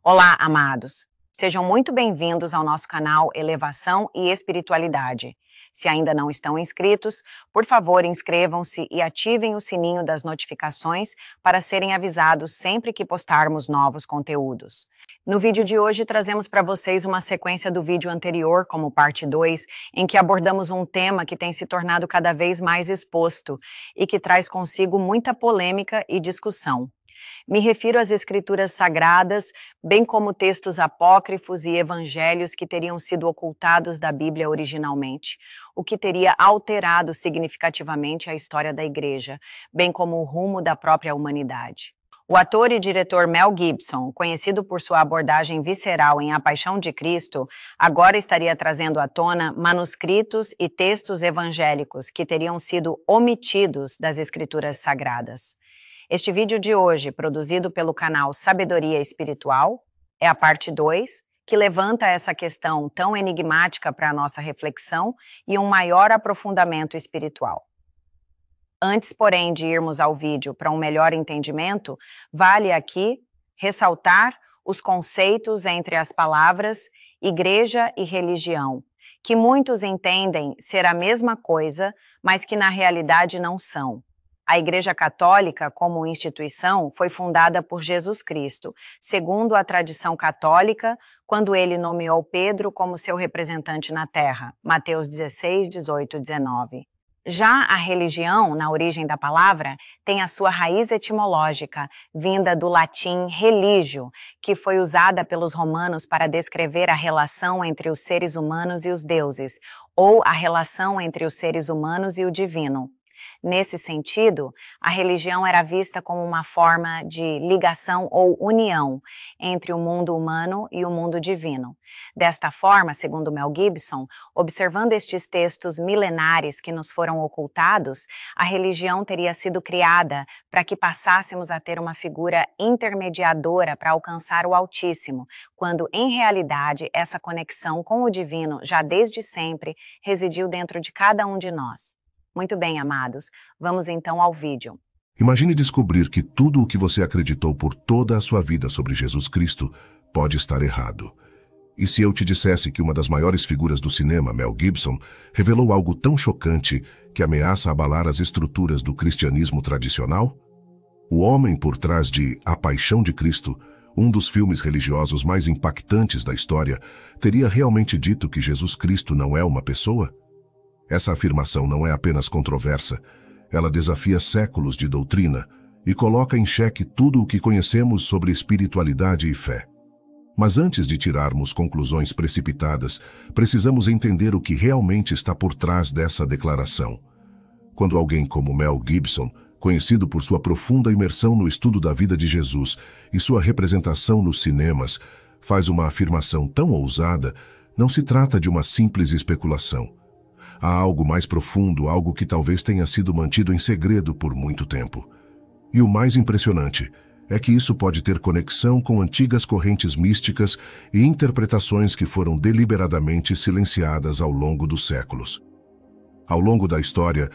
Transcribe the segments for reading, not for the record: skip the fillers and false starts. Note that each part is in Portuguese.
Olá, amados! Sejam muito bem-vindos ao nosso canal Elevação e Espiritualidade. Se ainda não estão inscritos, por favor, inscrevam-se e ativem o sininho das notificações para serem avisados sempre que postarmos novos conteúdos. No vídeo de hoje, trazemos para vocês uma sequência do vídeo anterior, como parte 2, em que abordamos um tema que tem se tornado cada vez mais exposto e que traz consigo muita polêmica e discussão. Me refiro às escrituras sagradas, bem como textos apócrifos e evangelhos que teriam sido ocultados da Bíblia originalmente, o que teria alterado significativamente a história da Igreja, bem como o rumo da própria humanidade. O ator e diretor Mel Gibson, conhecido por sua abordagem visceral em A Paixão de Cristo, agora estaria trazendo à tona manuscritos e textos evangélicos que teriam sido omitidos das escrituras sagradas. Este vídeo de hoje, produzido pelo canal Sabedoria Espiritual, é a parte 2, que levanta essa questão tão enigmática para a nossa reflexão e um maior aprofundamento espiritual. Antes, porém, de irmos ao vídeo para um melhor entendimento, vale aqui ressaltar os conceitos entre as palavras igreja e religião, que muitos entendem ser a mesma coisa, mas que na realidade não são. A Igreja Católica, como instituição, foi fundada por Jesus Cristo, segundo a tradição católica, quando ele nomeou Pedro como seu representante na Terra, Mateus 16, 18 e 19. Já a religião, na origem da palavra, tem a sua raiz etimológica, vinda do latim religio, que foi usada pelos romanos para descrever a relação entre os seres humanos e os deuses, ou a relação entre os seres humanos e o divino. Nesse sentido, a religião era vista como uma forma de ligação ou união entre o mundo humano e o mundo divino. Desta forma, segundo Mel Gibson, observando estes textos milenares que nos foram ocultados, a religião teria sido criada para que passássemos a ter uma figura intermediadora para alcançar o Altíssimo, quando, em realidade, essa conexão com o divino já desde sempre residiu dentro de cada um de nós. Muito bem, amados, vamos então ao vídeo. Imagine descobrir que tudo o que você acreditou por toda a sua vida sobre Jesus Cristo pode estar errado. E se eu te dissesse que uma das maiores figuras do cinema, Mel Gibson, revelou algo tão chocante que ameaça abalar as estruturas do cristianismo tradicional? O homem por trás de A Paixão de Cristo, um dos filmes religiosos mais impactantes da história, teria realmente dito que Jesus Cristo não é uma pessoa? Essa afirmação não é apenas controversa, ela desafia séculos de doutrina e coloca em xeque tudo o que conhecemos sobre espiritualidade e fé. Mas antes de tirarmos conclusões precipitadas, precisamos entender o que realmente está por trás dessa declaração. Quando alguém como Mel Gibson, conhecido por sua profunda imersão no estudo da vida de Jesus e sua representação nos cinemas, faz uma afirmação tão ousada, não se trata de uma simples especulação. Há algo mais profundo, algo que talvez tenha sido mantido em segredo por muito tempo. E o mais impressionante é que isso pode ter conexão com antigas correntes místicas e interpretações que foram deliberadamente silenciadas ao longo dos séculos. Ao longo da história,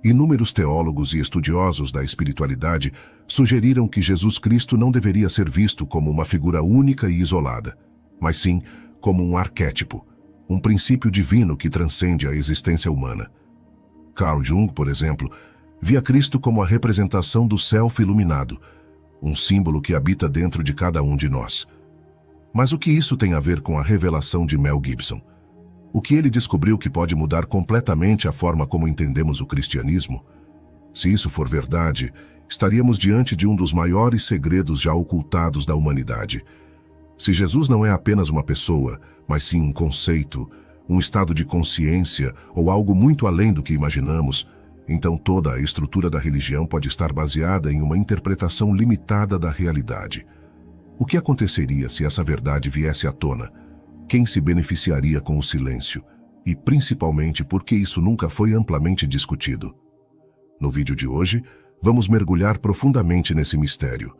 inúmeros teólogos e estudiosos da espiritualidade sugeriram que Jesus Cristo não deveria ser visto como uma figura única e isolada, mas sim como um arquétipo, um princípio divino que transcende a existência humana. Carl Jung, por exemplo, via Cristo como a representação do self iluminado, um símbolo que habita dentro de cada um de nós. Mas o que isso tem a ver com a revelação de Mel Gibson? O que ele descobriu que pode mudar completamente a forma como entendemos o cristianismo? Se isso for verdade, estaríamos diante de um dos maiores segredos já ocultados da humanidade. Se Jesus não é apenas uma pessoa, mas sim um conceito, um estado de consciência ou algo muito além do que imaginamos, então toda a estrutura da religião pode estar baseada em uma interpretação limitada da realidade. O que aconteceria se essa verdade viesse à tona? Quem se beneficiaria com o silêncio? E principalmente por que isso nunca foi amplamente discutido? No vídeo de hoje, vamos mergulhar profundamente nesse mistério,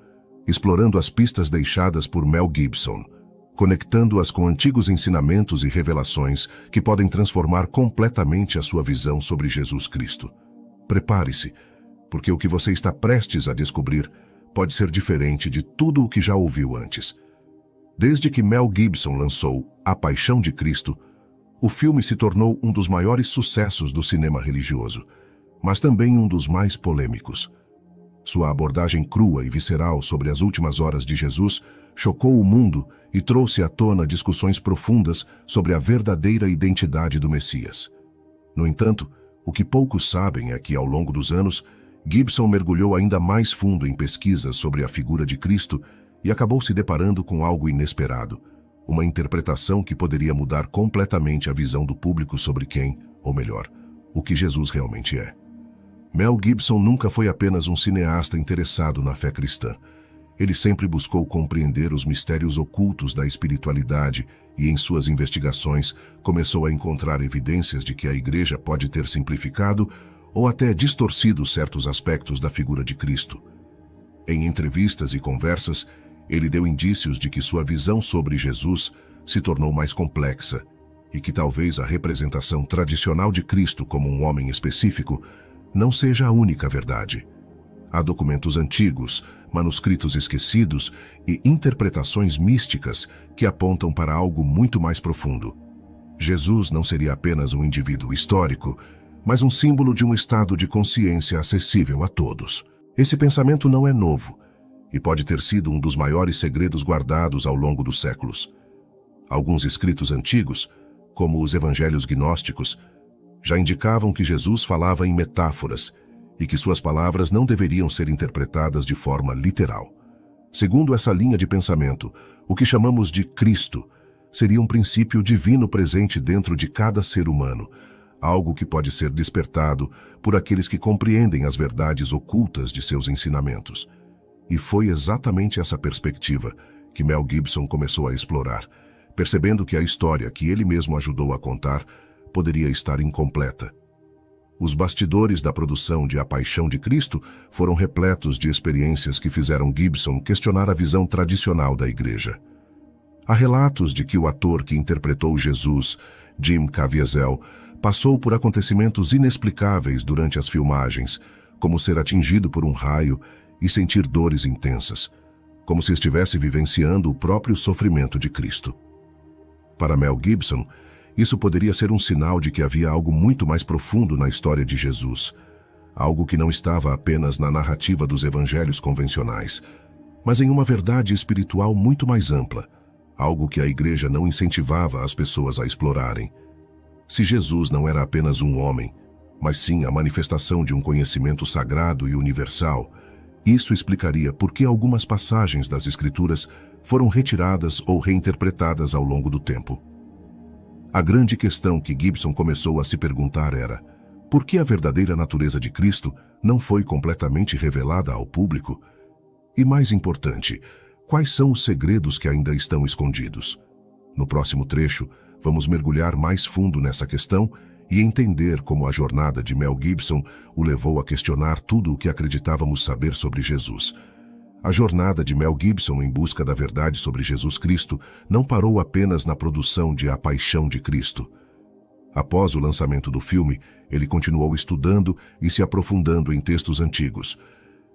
explorando as pistas deixadas por Mel Gibson, conectando-as com antigos ensinamentos e revelações que podem transformar completamente a sua visão sobre Jesus Cristo. Prepare-se, porque o que você está prestes a descobrir pode ser diferente de tudo o que já ouviu antes. Desde que Mel Gibson lançou A Paixão de Cristo, o filme se tornou um dos maiores sucessos do cinema religioso, mas também um dos mais polêmicos. Sua abordagem crua e visceral sobre as últimas horas de Jesus chocou o mundo e trouxe à tona discussões profundas sobre a verdadeira identidade do Messias. No entanto, o que poucos sabem é que, ao longo dos anos, Gibson mergulhou ainda mais fundo em pesquisas sobre a figura de Cristo e acabou se deparando com algo inesperado, uma interpretação que poderia mudar completamente a visão do público sobre quem, ou melhor, o que Jesus realmente é. Mel Gibson nunca foi apenas um cineasta interessado na fé cristã. Ele sempre buscou compreender os mistérios ocultos da espiritualidade e, em suas investigações, começou a encontrar evidências de que a Igreja pode ter simplificado ou até distorcido certos aspectos da figura de Cristo. Em entrevistas e conversas, ele deu indícios de que sua visão sobre Jesus se tornou mais complexa e que talvez a representação tradicional de Cristo como um homem específico não seja a única verdade. Há documentos antigos, manuscritos esquecidos e interpretações místicas que apontam para algo muito mais profundo. Jesus não seria apenas um indivíduo histórico, mas um símbolo de um estado de consciência acessível a todos. Esse pensamento não é novo e pode ter sido um dos maiores segredos guardados ao longo dos séculos. Alguns escritos antigos, como os evangelhos gnósticos, já indicavam que Jesus falava em metáforas e que suas palavras não deveriam ser interpretadas de forma literal. Segundo essa linha de pensamento, o que chamamos de Cristo seria um princípio divino presente dentro de cada ser humano, algo que pode ser despertado por aqueles que compreendem as verdades ocultas de seus ensinamentos. E foi exatamente essa perspectiva que Mel Gibson começou a explorar, percebendo que a história que ele mesmo ajudou a contar poderia estar incompleta. Os bastidores da produção de A Paixão de Cristo foram repletos de experiências que fizeram Gibson questionar a visão tradicional da Igreja. Há relatos de que o ator que interpretou Jesus, Jim Caviezel, passou por acontecimentos inexplicáveis durante as filmagens, como ser atingido por um raio e sentir dores intensas, como se estivesse vivenciando o próprio sofrimento de Cristo. Para Mel Gibson, isso poderia ser um sinal de que havia algo muito mais profundo na história de Jesus, algo que não estava apenas na narrativa dos evangelhos convencionais, mas em uma verdade espiritual muito mais ampla, algo que a Igreja não incentivava as pessoas a explorarem. Se Jesus não era apenas um homem, mas sim a manifestação de um conhecimento sagrado e universal, isso explicaria por que algumas passagens das Escrituras foram retiradas ou reinterpretadas ao longo do tempo. A grande questão que Gibson começou a se perguntar era: por que a verdadeira natureza de Cristo não foi completamente revelada ao público? E mais importante, quais são os segredos que ainda estão escondidos? No próximo trecho, vamos mergulhar mais fundo nessa questão e entender como a jornada de Mel Gibson o levou a questionar tudo o que acreditávamos saber sobre Jesus. A jornada de Mel Gibson em busca da verdade sobre Jesus Cristo não parou apenas na produção de A Paixão de Cristo. Após o lançamento do filme, ele continuou estudando e se aprofundando em textos antigos,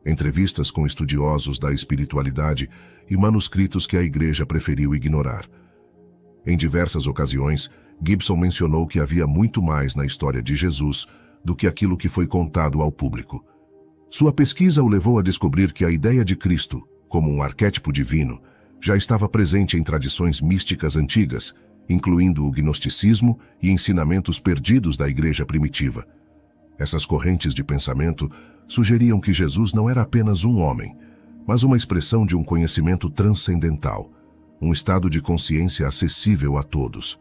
entrevistas com estudiosos da espiritualidade e manuscritos que a Igreja preferiu ignorar. Em diversas ocasiões, Gibson mencionou que havia muito mais na história de Jesus do que aquilo que foi contado ao público. Sua pesquisa o levou a descobrir que a ideia de Cristo, como um arquétipo divino, já estava presente em tradições místicas antigas, incluindo o gnosticismo e ensinamentos perdidos da Igreja primitiva. Essas correntes de pensamento sugeriam que Jesus não era apenas um homem, mas uma expressão de um conhecimento transcendental, um estado de consciência acessível a todos.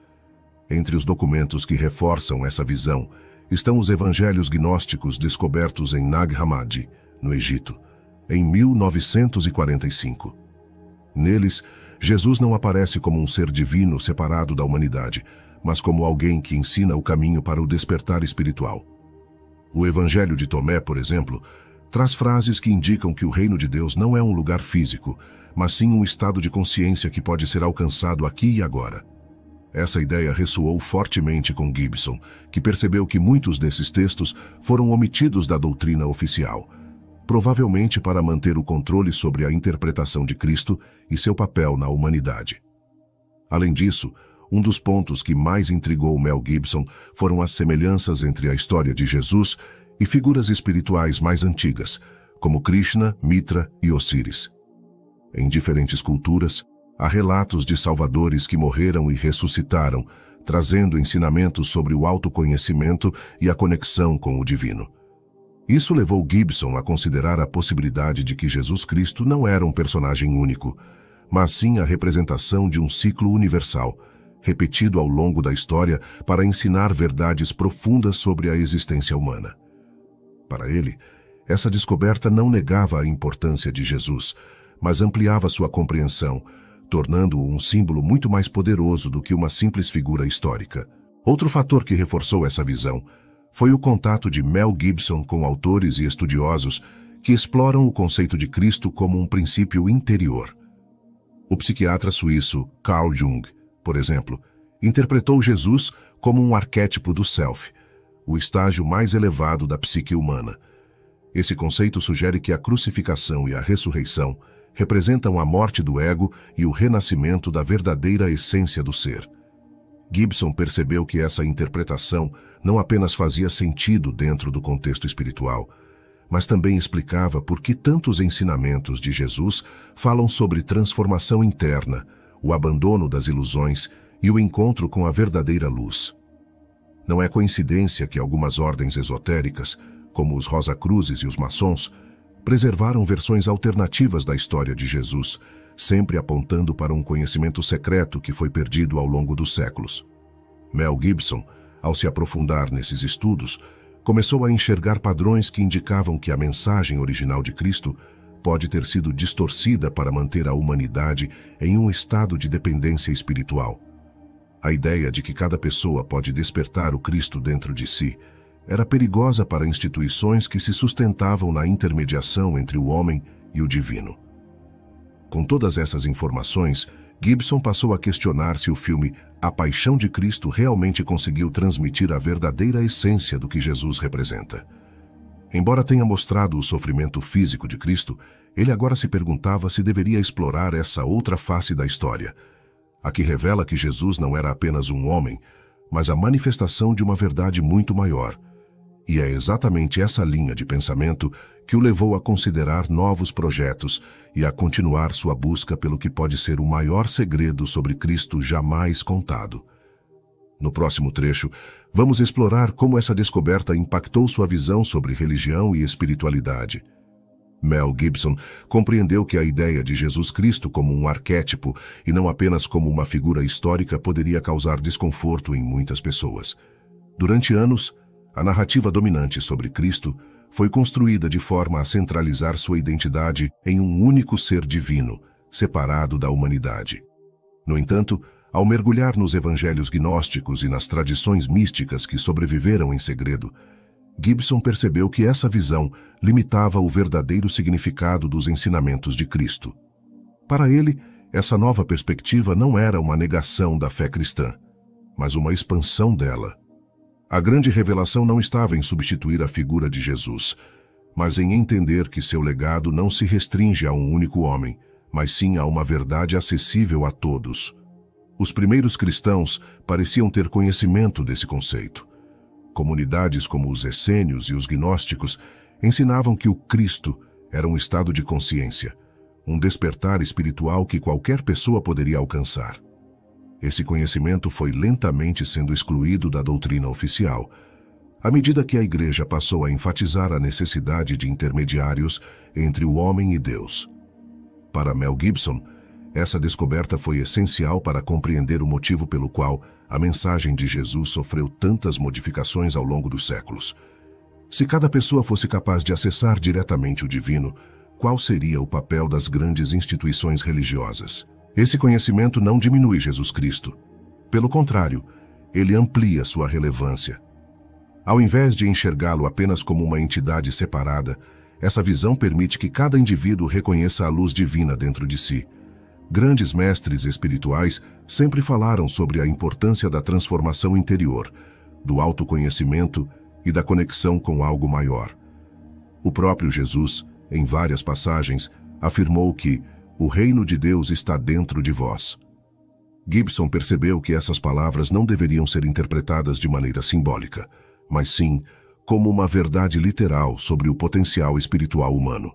Entre os documentos que reforçam essa visão estão os evangelhos gnósticos descobertos em Nag Hammadi, no Egito, em 1945. Neles, Jesus não aparece como um ser divino separado da humanidade, mas como alguém que ensina o caminho para o despertar espiritual. O Evangelho de Tomé, por exemplo, traz frases que indicam que o reino de Deus não é um lugar físico, mas sim um estado de consciência que pode ser alcançado aqui e agora. Essa ideia ressoou fortemente com Gibson, que percebeu que muitos desses textos foram omitidos da doutrina oficial, provavelmente para manter o controle sobre a interpretação de Cristo e seu papel na humanidade. Além disso, um dos pontos que mais intrigou Mel Gibson foram as semelhanças entre a história de Jesus e figuras espirituais mais antigas, como Krishna, Mitra e Osíris. Em diferentes culturas, há relatos de salvadores que morreram e ressuscitaram, trazendo ensinamentos sobre o autoconhecimento e a conexão com o divino. Isso levou Gibson a considerar a possibilidade de que Jesus Cristo não era um personagem único, mas sim a representação de um ciclo universal, repetido ao longo da história para ensinar verdades profundas sobre a existência humana. Para ele, essa descoberta não negava a importância de Jesus, mas ampliava sua compreensão, tornando-o um símbolo muito mais poderoso do que uma simples figura histórica. Outro fator que reforçou essa visão foi o contato de Mel Gibson com autores e estudiosos que exploram o conceito de Cristo como um princípio interior. O psiquiatra suíço Carl Jung, por exemplo, interpretou Jesus como um arquétipo do self, o estágio mais elevado da psique humana. Esse conceito sugere que a crucificação e a ressurreição representam a morte do ego e o renascimento da verdadeira essência do ser. Gibson percebeu que essa interpretação não apenas fazia sentido dentro do contexto espiritual, mas também explicava por que tantos ensinamentos de Jesus falam sobre transformação interna, o abandono das ilusões e o encontro com a verdadeira luz. Não é coincidência que algumas ordens esotéricas, como os Rosacruzes e os maçons, preservaram versões alternativas da história de Jesus, sempre apontando para um conhecimento secreto que foi perdido ao longo dos séculos. Mel Gibson, ao se aprofundar nesses estudos, começou a enxergar padrões que indicavam que a mensagem original de Cristo pode ter sido distorcida para manter a humanidade em um estado de dependência espiritual. A ideia de que cada pessoa pode despertar o Cristo dentro de si era perigosa para instituições que se sustentavam na intermediação entre o homem e o divino. Com todas essas informações, Gibson passou a questionar se o filme A Paixão de Cristo realmente conseguiu transmitir a verdadeira essência do que Jesus representa. Embora tenha mostrado o sofrimento físico de Cristo, ele agora se perguntava se deveria explorar essa outra face da história, a que revela que Jesus não era apenas um homem, mas a manifestação de uma verdade muito maior. E é exatamente essa linha de pensamento que o levou a considerar novos projetos e a continuar sua busca pelo que pode ser o maior segredo sobre Cristo jamais contado. No próximo trecho, vamos explorar como essa descoberta impactou sua visão sobre religião e espiritualidade. Mel Gibson compreendeu que a ideia de Jesus Cristo como um arquétipo e não apenas como uma figura histórica poderia causar desconforto em muitas pessoas. Durante anos, a narrativa dominante sobre Cristo foi construída de forma a centralizar sua identidade em um único ser divino, separado da humanidade. No entanto, ao mergulhar nos evangelhos gnósticos e nas tradições místicas que sobreviveram em segredo, Gibson percebeu que essa visão limitava o verdadeiro significado dos ensinamentos de Cristo. Para ele, essa nova perspectiva não era uma negação da fé cristã, mas uma expansão dela. A grande revelação não estava em substituir a figura de Jesus, mas em entender que seu legado não se restringe a um único homem, mas sim a uma verdade acessível a todos. Os primeiros cristãos pareciam ter conhecimento desse conceito. Comunidades como os essênios e os gnósticos ensinavam que o Cristo era um estado de consciência, um despertar espiritual que qualquer pessoa poderia alcançar. Esse conhecimento foi lentamente sendo excluído da doutrina oficial, à medida que a Igreja passou a enfatizar a necessidade de intermediários entre o homem e Deus. Para Mel Gibson, essa descoberta foi essencial para compreender o motivo pelo qual a mensagem de Jesus sofreu tantas modificações ao longo dos séculos. Se cada pessoa fosse capaz de acessar diretamente o divino, qual seria o papel das grandes instituições religiosas? Esse conhecimento não diminui Jesus Cristo. Pelo contrário, ele amplia sua relevância. Ao invés de enxergá-lo apenas como uma entidade separada, essa visão permite que cada indivíduo reconheça a luz divina dentro de si. Grandes mestres espirituais sempre falaram sobre a importância da transformação interior, do autoconhecimento e da conexão com algo maior. O próprio Jesus, em várias passagens, afirmou que o reino de Deus está dentro de vós. Gibson percebeu que essas palavras não deveriam ser interpretadas de maneira simbólica, mas sim como uma verdade literal sobre o potencial espiritual humano.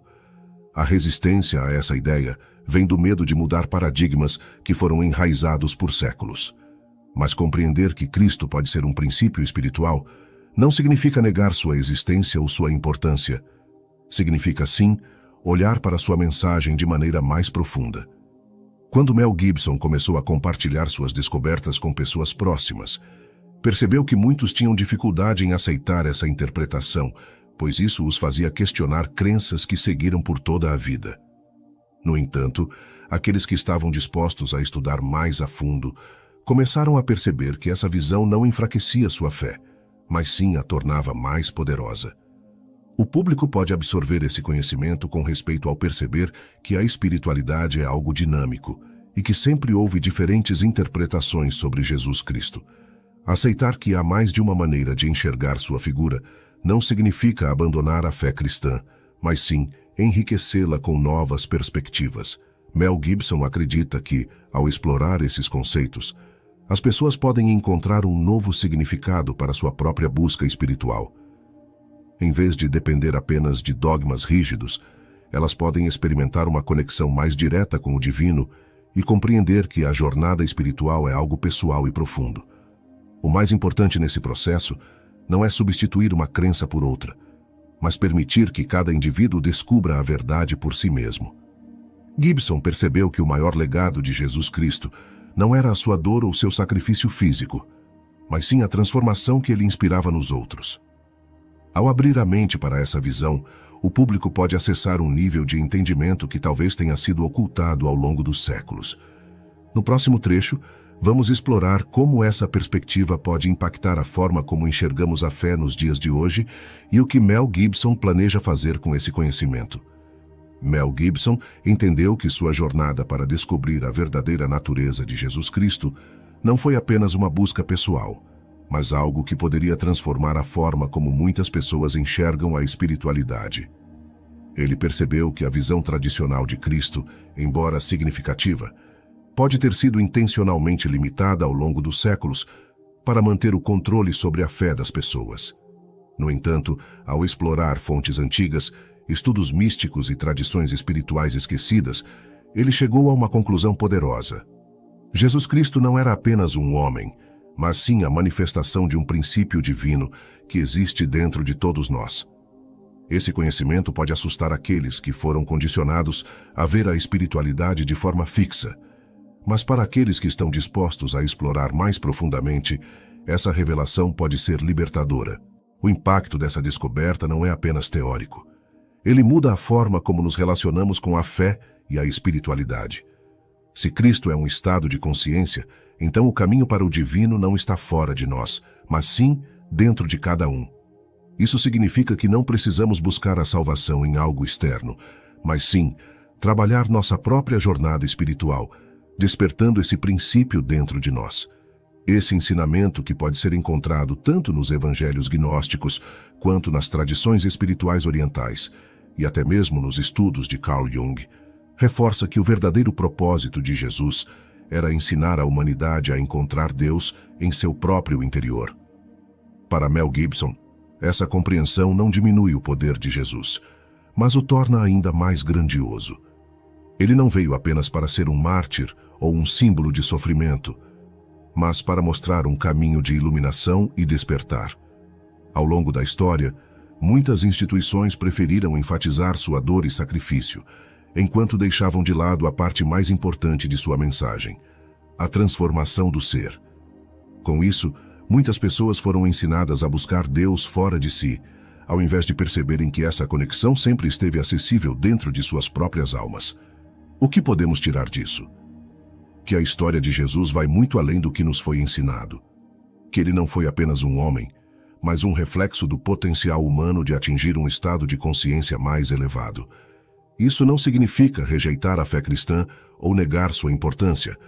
A resistência a essa ideia vem do medo de mudar paradigmas que foram enraizados por séculos. Mas compreender que Cristo pode ser um princípio espiritual não significa negar sua existência ou sua importância. Significa, sim, olhar para sua mensagem de maneira mais profunda. Quando Mel Gibson começou a compartilhar suas descobertas com pessoas próximas, percebeu que muitos tinham dificuldade em aceitar essa interpretação, pois isso os fazia questionar crenças que seguiram por toda a vida. No entanto, aqueles que estavam dispostos a estudar mais a fundo começaram a perceber que essa visão não enfraquecia sua fé, mas sim a tornava mais poderosa. O público pode absorver esse conhecimento com respeito ao perceber que a espiritualidade é algo dinâmico e que sempre houve diferentes interpretações sobre Jesus Cristo. Aceitar que há mais de uma maneira de enxergar sua figura não significa abandonar a fé cristã, mas sim enriquecê-la com novas perspectivas. Mel Gibson acredita que, ao explorar esses conceitos, as pessoas podem encontrar um novo significado para sua própria busca espiritual. Em vez de depender apenas de dogmas rígidos, elas podem experimentar uma conexão mais direta com o divino e compreender que a jornada espiritual é algo pessoal e profundo. O mais importante nesse processo não é substituir uma crença por outra, mas permitir que cada indivíduo descubra a verdade por si mesmo. Gibson percebeu que o maior legado de Jesus Cristo não era a sua dor ou seu sacrifício físico, mas sim a transformação que ele inspirava nos outros. Ao abrir a mente para essa visão, o público pode acessar um nível de entendimento que talvez tenha sido ocultado ao longo dos séculos. No próximo trecho, vamos explorar como essa perspectiva pode impactar a forma como enxergamos a fé nos dias de hoje e o que Mel Gibson planeja fazer com esse conhecimento. Mel Gibson entendeu que sua jornada para descobrir a verdadeira natureza de Jesus Cristo não foi apenas uma busca pessoal, mas algo que poderia transformar a forma como muitas pessoas enxergam a espiritualidade. Ele percebeu que a visão tradicional de Cristo, embora significativa, pode ter sido intencionalmente limitada ao longo dos séculos para manter o controle sobre a fé das pessoas. No entanto, ao explorar fontes antigas, estudos místicos e tradições espirituais esquecidas, ele chegou a uma conclusão poderosa. Jesus Cristo não era apenas um homem, mas sim a manifestação de um princípio divino que existe dentro de todos nós. Esse conhecimento pode assustar aqueles que foram condicionados a ver a espiritualidade de forma fixa, mas para aqueles que estão dispostos a explorar mais profundamente, essa revelação pode ser libertadora. O impacto dessa descoberta não é apenas teórico. Ele muda a forma como nos relacionamos com a fé e a espiritualidade. Se Cristo é um estado de consciência, então o caminho para o divino não está fora de nós, mas sim dentro de cada um. Isso significa que não precisamos buscar a salvação em algo externo, mas sim trabalhar nossa própria jornada espiritual, despertando esse princípio dentro de nós. Esse ensinamento, que pode ser encontrado tanto nos evangelhos gnósticos quanto nas tradições espirituais orientais, e até mesmo nos estudos de Carl Jung, reforça que o verdadeiro propósito de Jesus era ensinar a humanidade a encontrar Deus em seu próprio interior. Para Mel Gibson, essa compreensão não diminui o poder de Jesus, mas o torna ainda mais grandioso. Ele não veio apenas para ser um mártir ou um símbolo de sofrimento, mas para mostrar um caminho de iluminação e despertar. Ao longo da história, muitas instituições preferiram enfatizar sua dor e sacrifício, enquanto deixavam de lado a parte mais importante de sua mensagem, a transformação do ser. Com isso, muitas pessoas foram ensinadas a buscar Deus fora de si, ao invés de perceberem que essa conexão sempre esteve acessível dentro de suas próprias almas. O que podemos tirar disso? Que a história de Jesus vai muito além do que nos foi ensinado. Que ele não foi apenas um homem, mas um reflexo do potencial humano de atingir um estado de consciência mais elevado. Isso não significa rejeitar a fé cristã ou negar sua importância,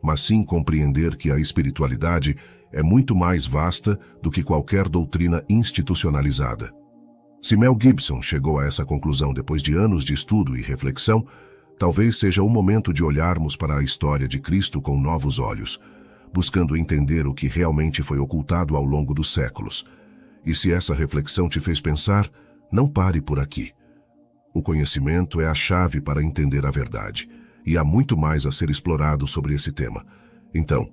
mas sim compreender que a espiritualidade é muito mais vasta do que qualquer doutrina institucionalizada. Se Mel Gibson chegou a essa conclusão depois de anos de estudo e reflexão, Talvez seja o momento de olharmos para a história de Cristo com novos olhos, buscando entender o que realmente foi ocultado ao longo dos séculos. E se essa reflexão te fez pensar, não pare por aqui. O conhecimento é a chave para entender a verdade, e há muito mais a ser explorado sobre esse tema. Então,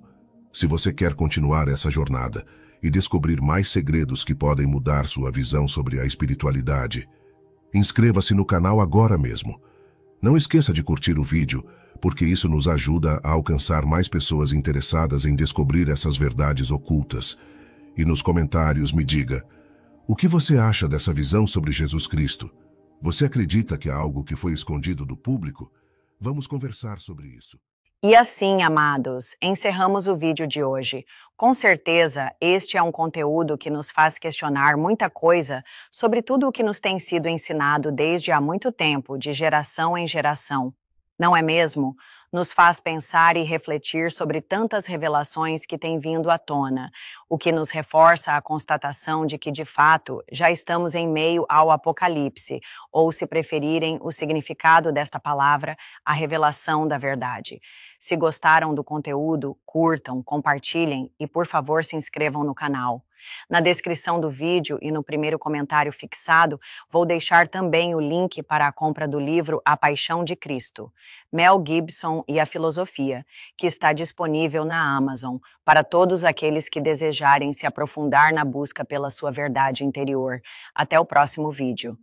se você quer continuar essa jornada e descobrir mais segredos que podem mudar sua visão sobre a espiritualidade, inscreva-se no canal agora mesmo. Não esqueça de curtir o vídeo, porque isso nos ajuda a alcançar mais pessoas interessadas em descobrir essas verdades ocultas. E nos comentários me diga, o que você acha dessa visão sobre Jesus Cristo? Você acredita que há algo que foi escondido do público? Vamos conversar sobre isso. E assim, amados, encerramos o vídeo de hoje. Com certeza, este é um conteúdo que nos faz questionar muita coisa sobre tudo o que nos tem sido ensinado desde há muito tempo, de geração em geração. Não é mesmo? Nos faz pensar e refletir sobre tantas revelações que têm vindo à tona, o que nos reforça a constatação de que, de fato, já estamos em meio ao apocalipse, ou, se preferirem, o significado desta palavra, a revelação da verdade. Se gostaram do conteúdo, curtam, compartilhem e, por favor, se inscrevam no canal. Na descrição do vídeo e no primeiro comentário fixado, vou deixar também o link para a compra do livro A Paixão de Cristo, Mel Gibson e a Filosofia, que está disponível na Amazon, para todos aqueles que desejarem se aprofundar na busca pela sua verdade interior. Até o próximo vídeo.